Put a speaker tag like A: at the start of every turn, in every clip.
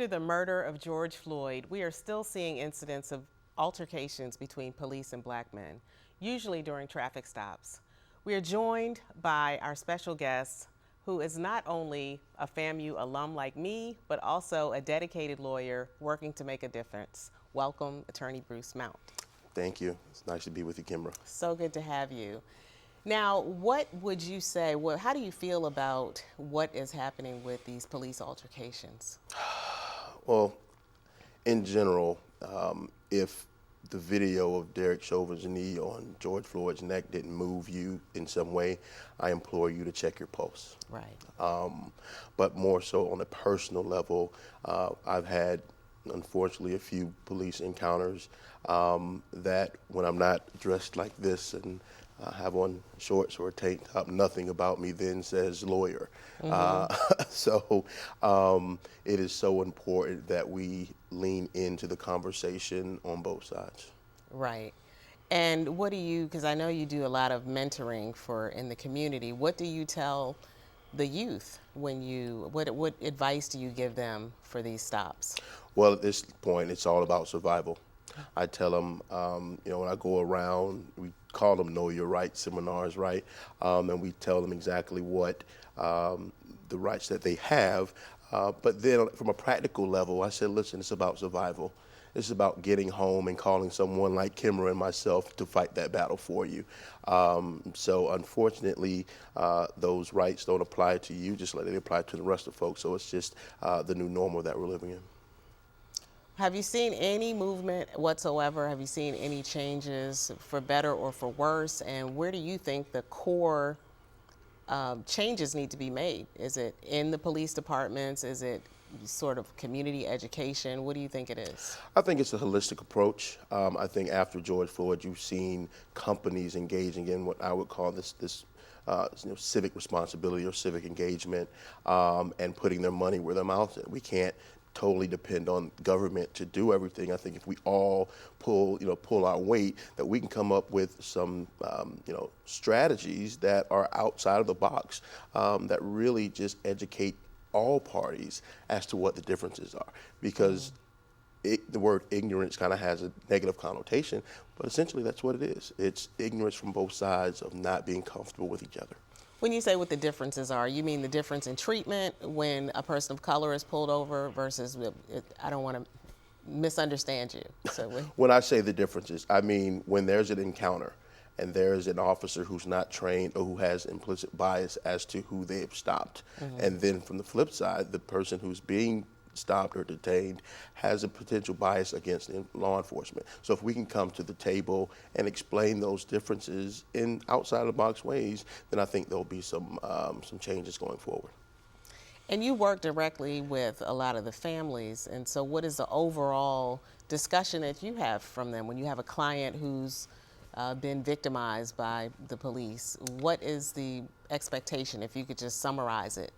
A: After the murder of George Floyd, we are still seeing incidents of altercations between police and black men, usually during traffic stops. We are joined by our special guest, who is not only a FAMU alum like me, but also a dedicated lawyer working to make a difference. Welcome, Attorney Bruce Mount.
B: Thank you. It's nice to be with you, Kimbra.
A: So good to have you. Now, what would you say, how do you feel about what is happening with these police altercations?
B: Well, in general, if the video of Derek Chauvin's knee on George Floyd's neck didn't move you in some way, I implore you to check your pulse.
A: Right.
B: But more so on a personal level, I've had, unfortunately, a few police encounters that when I'm not dressed like this and have on shorts or a tank top, nothing about me then says lawyer. So it is so important that we lean into the conversation on both sides.
A: Right. And what do you, because I know you do a lot of mentoring in the community, what do you tell the youth when what advice do you give them for these stops?
B: Well, at this point, it's all about survival. I tell them, when I go around, we call them Know Your Rights seminars, right? And we tell them exactly what the rights that they have. But then from a practical level, I said, listen, it's about survival. It's about getting home and calling someone like Kimra and myself to fight that battle for you. So unfortunately, those rights don't apply to you just like they apply to the rest of folks. So it's just the new normal that we're living in.
A: Have you seen any movement whatsoever? Have you seen any changes for better or for worse? And where do you think the core changes need to be made? Is it in the police departments? Is it sort of community education? What do you think it is?
B: I think it's a holistic approach. I think after George Floyd, you've seen companies engaging in what I would call this civic responsibility or civic engagement, and putting their money where their mouth is. We can't totally depend on government to do everything. I think if we all pull our weight, that we can come up with some, strategies that are outside of the box, that really just educate all parties as to what the differences are. Because the word ignorance kind of has a negative connotation, but essentially that's what it is. It's ignorance from both sides of not being comfortable with each other.
A: When you say what the differences are, you mean the difference in treatment when a person of color is pulled over versus, I don't want to misunderstand you. So
B: when I say the differences, I mean when there's an encounter and there's an officer who's not trained or who has implicit bias as to who they have stopped. And then from the flip side, the person who's being stopped or detained has a potential bias against law enforcement. So if we can come to the table and explain those differences in outside of the box ways, then I think there'll be some changes going forward.
A: And you work directly with a lot of the families, and so what is the overall discussion that you have from them when you have a client who's been victimized by the police? What is the expectation, if you could just summarize it?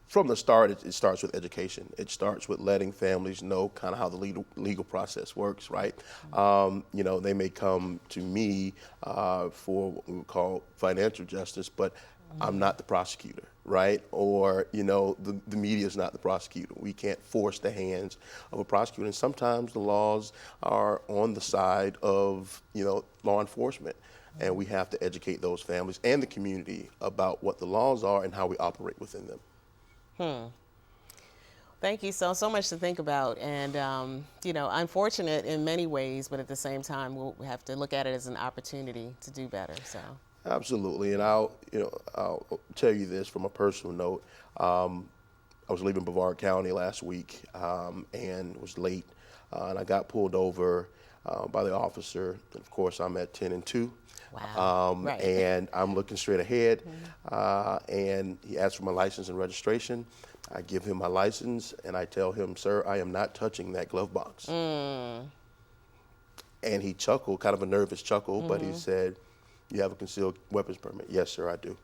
B: From the start, it starts with education. It starts with letting families know kind of how the legal process works, right? They may come to me for what we would call financial justice, but I'm not the prosecutor, right? Or, the media is not the prosecutor. We can't force the hands of a prosecutor. And sometimes the laws are on the side of, law enforcement. And we have to educate those families and the community about what the laws are and how we operate within them.
A: Thank you. So much to think about, and unfortunate in many ways, but at the same time, we'll have to look at it as an opportunity to do better. So
B: absolutely, and I'll tell you this from a personal note. I was leaving Brevard County last week and was late, and I got pulled over by the officer. And of course, I'm at 10 and 2.
A: Wow. Right.
B: And I'm looking straight ahead, and he asks for my license and registration. I give him my license, and I tell him, sir, I am not touching that glove box. And he chuckled, kind of a nervous chuckle, but he said, you have a concealed weapons permit? Yes, sir, I do.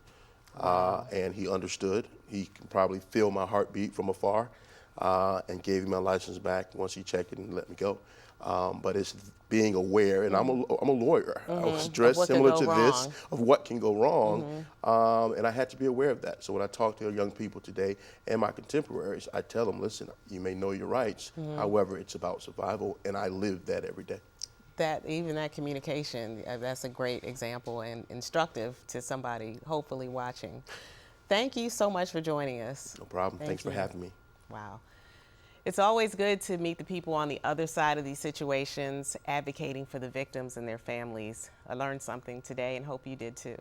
B: And he understood. He can probably feel my heartbeat from afar. and gave him my license back once he checked it and let me go. But it's being aware, and I'm a lawyer. I was dressed similar to this, of what can go wrong, and I had to be aware of that. So when I talk to young people today and my contemporaries, I tell them, listen, you may know your rights, however, it's about survival, and I live that every day.
A: Even that communication, that's a great example and instructive to somebody hopefully watching. Thank you so much for joining us.
B: No problem. Thanks for having me.
A: Wow. It's always good to meet the people on the other side of these situations, advocating for the victims and their families. I learned something today and hope you did too.